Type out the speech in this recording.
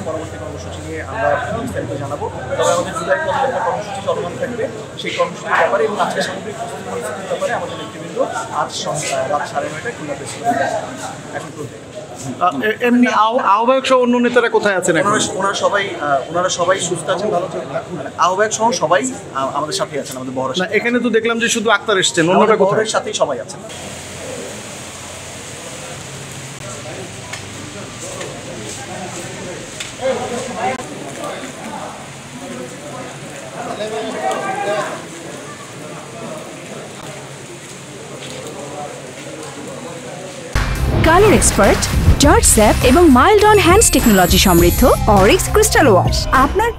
পরবর্তী কর্মসূচি নিয়ে আমরা বিস্তারিত জানাবো। তবে আমাদের জুলাই পর্যন্ত একটা কর্মসূচি চলমান থাকবে, সেই কর্মসূচির ব্যাপারে এবং আজকে সামগ্রিক পরিস্থিতির ব্যাপারে আমাদের নেতৃবৃন্দ আজ রাত 9:30টায় খুলনা প্রেস ক্লাবে এখন চলবে। এমনি আহ্বায়ক সহ অন্য নেতারা কোথায় আছেন? ওনারা সবাই সুস্থ আছেন, ভালো আছেন। আহ্বায়ক সহ সবাই আমাদের সাথে আছেন, আমাদের বহরের সাথে। এখানে তো দেখলাম যে শুধু আক্তার এসছেন, অন্যটা বহরের সাথেই সবাই আছেন। কালার এক্সপার্ট, জর্জ স্যাপ এবং মাইল্ড অন হ্যান্ডস টেকনোলজি সমৃদ্ধ অরিক্স ক্রিস্টাল ওয়াশ আপনার